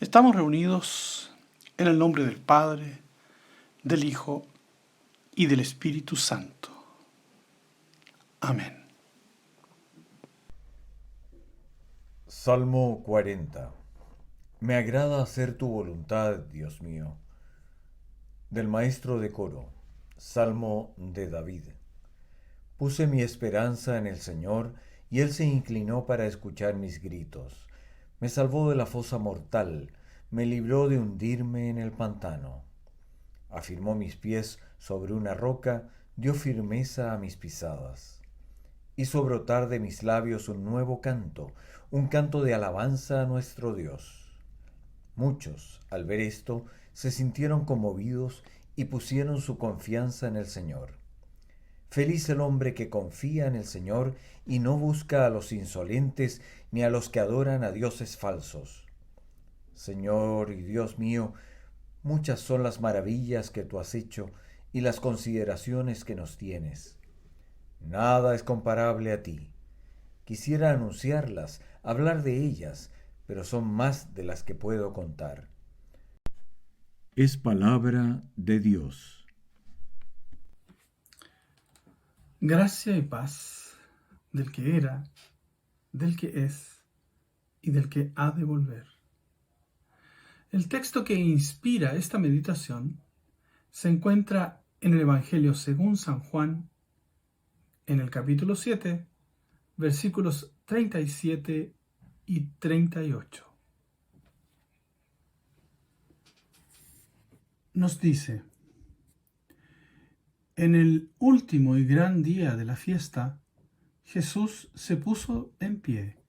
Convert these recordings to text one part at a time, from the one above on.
Estamos reunidos en el nombre del Padre, del Hijo y del Espíritu Santo. Amén. Salmo 40. Me agrada hacer tu voluntad, Dios mío. Del maestro de coro. Salmo de David. Puse mi esperanza en el Señor, y Él se inclinó para escuchar mis gritos. Me salvó de la fosa mortal, me libró de hundirme en el pantano. Afirmó mis pies sobre una roca, dio firmeza a mis pisadas. Hizo brotar de mis labios un nuevo canto, un canto de alabanza a nuestro Dios. Muchos, al ver esto, se sintieron conmovidos y pusieron su confianza en el Señor. Feliz el hombre que confía en el Señor y no busca a los insolentes ni a los que adoran a dioses falsos. Señor y Dios mío, muchas son las maravillas que tú has hecho y las consideraciones que nos tienes. Nada es comparable a ti. Quisiera anunciarlas, hablar de ellas, pero son más de las que puedo contar. Es palabra de Dios. Gracia y paz del que era, del que es y del que ha de volver. El texto que inspira esta meditación se encuentra en el Evangelio según San Juan, en el capítulo 7, versículos 37 y 38. Nos dice: en el último y gran día de la fiesta, Jesús se puso en pie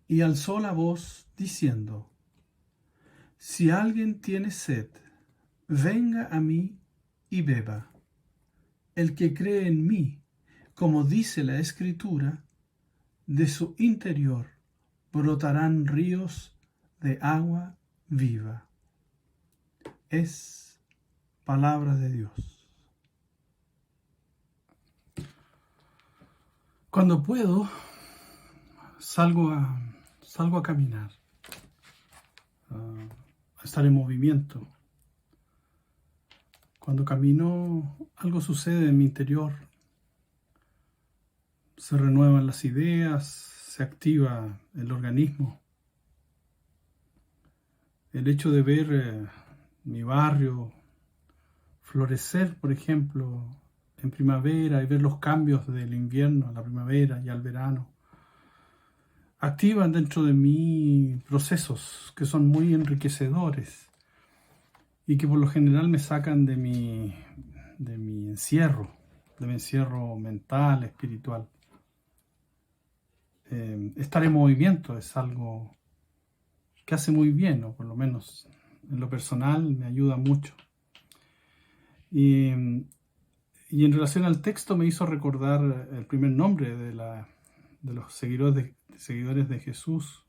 y alzó la voz diciendo: si alguien tiene sed, venga a mí y beba. El que cree en mí, como dice la Escritura, de su interior brotarán ríos de agua viva. Es palabra de Dios. Cuando puedo, salgo a caminar, a estar en movimiento. Cuando camino, algo sucede en mi interior. Se renuevan las ideas, se activa el organismo. El hecho de ver mi barrio florecer, por ejemplo, en primavera, y ver los cambios del invierno a la primavera y al verano, activan dentro de mí procesos que son muy enriquecedores y que por lo general me sacan de mi encierro mental, espiritual. Estar en movimiento es algo que hace muy bien, o por lo menos en lo personal me ayuda mucho. Y en relación al texto me hizo recordar el primer nombre de los seguidores de Jesús,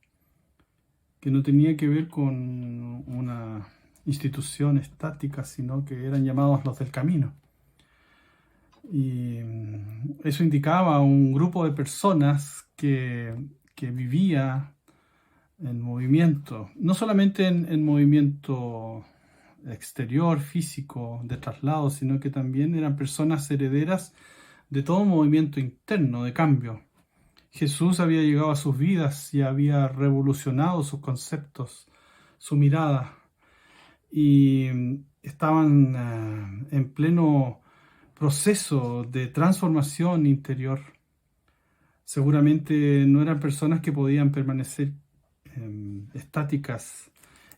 que no tenía que ver con una institución estática, sino que eran llamados los del camino. Y eso indicaba un grupo de personas que vivía en movimiento, no solamente en movimiento exterior, físico, de traslado, sino que también eran personas herederas de todo movimiento interno, de cambio. Jesús había llegado a sus vidas y había revolucionado sus conceptos, su mirada, y estaban en pleno proceso de transformación interior. Seguramente no eran personas que podían permanecer estáticas,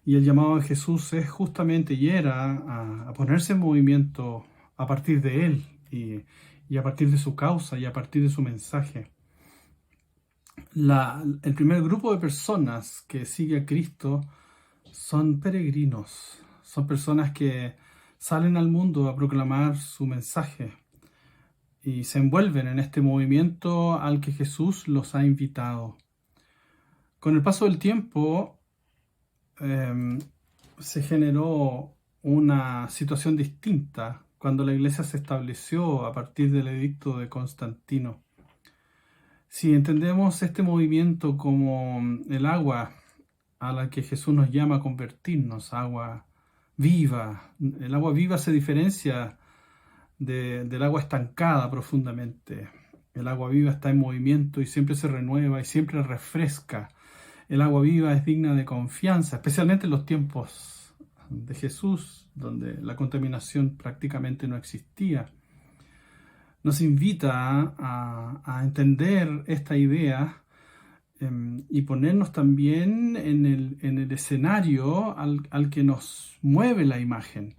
y el llamado de Jesús es justamente y era a ponerse en movimiento a partir de Él y a partir de su causa y a partir de su mensaje. El primer grupo de personas que sigue a Cristo son peregrinos, son personas que salen al mundo a proclamar su mensaje y se envuelven en este movimiento al que Jesús los ha invitado. Con el paso del tiempo se generó una situación distinta cuando la Iglesia se estableció a partir del edicto de Constantino. Si entendemos este movimiento como el agua a la que Jesús nos llama a convertirnos, agua viva. El agua viva se diferencia del agua estancada profundamente. El agua viva está en movimiento y siempre se renueva y siempre refresca. El agua viva es digna de confianza, especialmente en los tiempos de Jesús, donde la contaminación prácticamente no existía. Nos invita a entender esta idea y ponernos también en el escenario al que nos mueve la imagen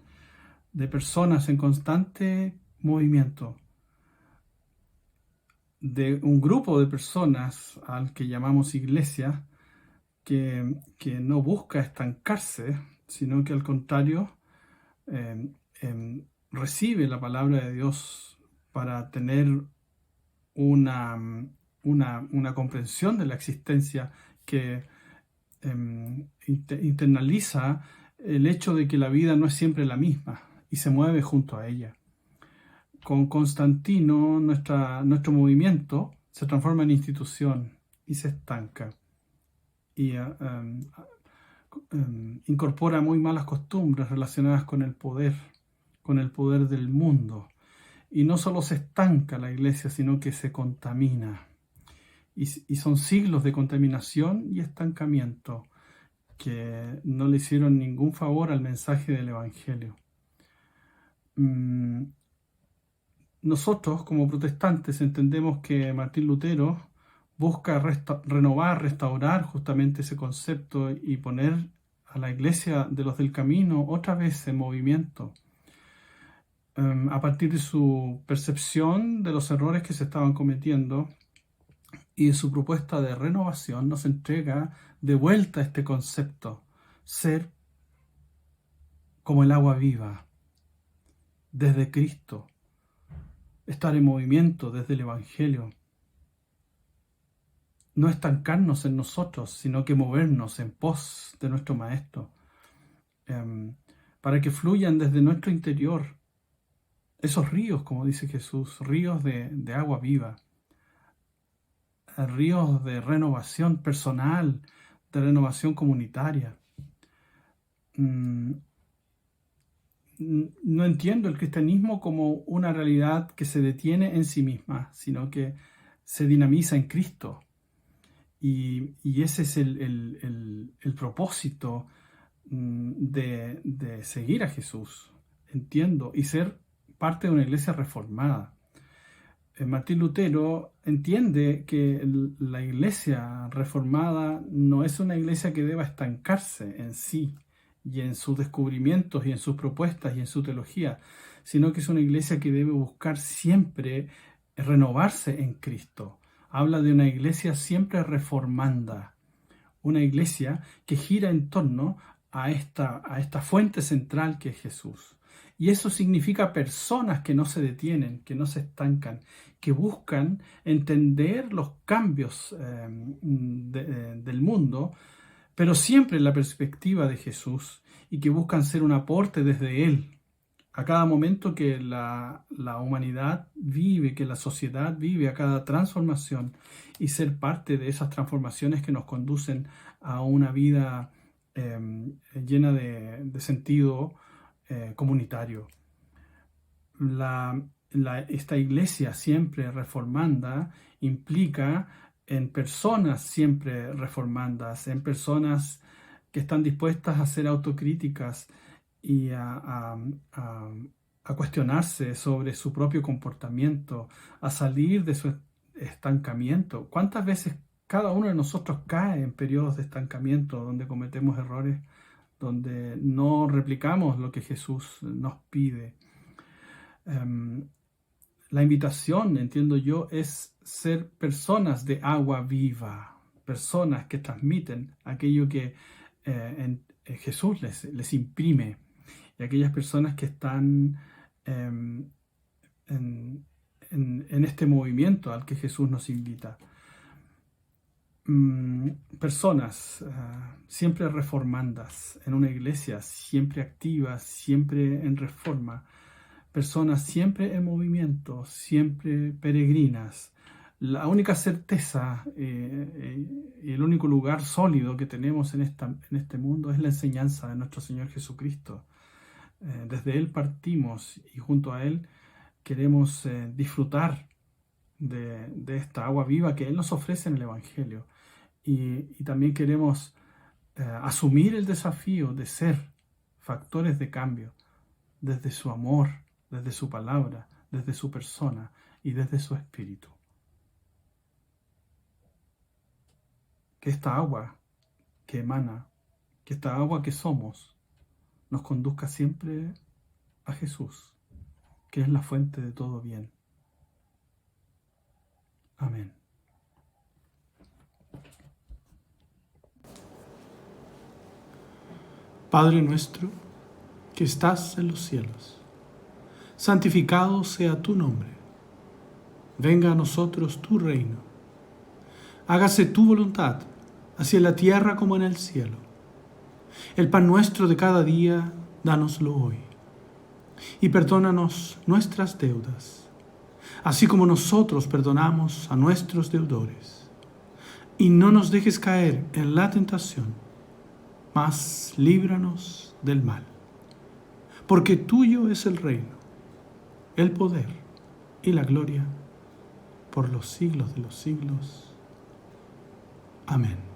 de personas en constante movimiento, de un grupo de personas al que llamamos iglesia, que no busca estancarse, sino que al contrario recibe la palabra de Dios para tener una comprensión de la existencia que internaliza el hecho de que la vida no es siempre la misma y se mueve junto a ella. Con Constantino, nuestro movimiento se transforma en institución y se estanca y incorpora muy malas costumbres relacionadas con el poder del mundo. Y no solo se estanca la iglesia, sino que se contamina. Y son siglos de contaminación y estancamiento que no le hicieron ningún favor al mensaje del Evangelio. Nosotros, como protestantes, entendemos que Martín Lutero busca renovar, restaurar justamente ese concepto y poner a la iglesia de los del camino otra vez en movimiento. A partir de su percepción de los errores que se estaban cometiendo y de su propuesta de renovación, nos entrega de vuelta este concepto: ser como el agua viva, desde Cristo, estar en movimiento desde el Evangelio, no estancarnos en nosotros, sino que movernos en pos de nuestro Maestro, para que fluyan desde nuestro interior esos ríos, como dice Jesús, ríos de agua viva, ríos de renovación personal, de renovación comunitaria. No entiendo el cristianismo como una realidad que se detiene en sí misma, sino que se dinamiza en Cristo. Y ese es el propósito de seguir a Jesús, entiendo, y ser parte de una iglesia reformada. Martín Lutero entiende que la iglesia reformada no es una iglesia que deba estancarse en sí y en sus descubrimientos y en sus propuestas y en su teología, sino que es una iglesia que debe buscar siempre renovarse en Cristo. Habla de una iglesia siempre reformanda, una iglesia que gira en torno a esta fuente central que es Jesús. Y eso significa personas que no se detienen, que no se estancan, que buscan entender los cambios del mundo, pero siempre en la perspectiva de Jesús, y que buscan ser un aporte desde Él a cada momento que la humanidad vive, que la sociedad vive, a cada transformación, y ser parte de esas transformaciones que nos conducen a una vida llena de sentido comunitario. Esta iglesia siempre reformanda implica en personas siempre reformandas, en personas que están dispuestas a ser autocríticas y a cuestionarse sobre su propio comportamiento, a salir de su estancamiento. ¿Cuántas veces cada uno de nosotros cae en periodos de estancamiento donde cometemos errores, donde no replicamos lo que Jesús nos pide? La invitación, entiendo yo, es ser personas de agua viva, personas que transmiten aquello que Jesús les imprime, y aquellas personas que están en este movimiento al que Jesús nos invita. Personas siempre reformandas en una iglesia, siempre activas, siempre en reforma. Personas siempre en movimiento, siempre peregrinas, La única certeza y el único lugar sólido que tenemos en este mundo es la enseñanza de nuestro Señor Jesucristo. Desde Él partimos y junto a Él queremos disfrutar de esta agua viva que Él nos ofrece en el Evangelio. Y también queremos asumir el desafío de ser factores de cambio desde su amor, desde su palabra, desde su persona y desde su espíritu. Que esta agua que emana, que esta agua que somos, nos conduzca siempre a Jesús, que es la fuente de todo bien. Amén. Padre nuestro, que estás en los cielos, santificado sea tu nombre. Venga a nosotros tu reino. Hágase tu voluntad, así en la tierra como en el cielo. El pan nuestro de cada día, dánoslo hoy. Y perdónanos nuestras deudas, así como nosotros perdonamos a nuestros deudores. Y no nos dejes caer en la tentación, mas líbranos del mal. Porque tuyo es el reino, el poder y la gloria por los siglos de los siglos. Amén.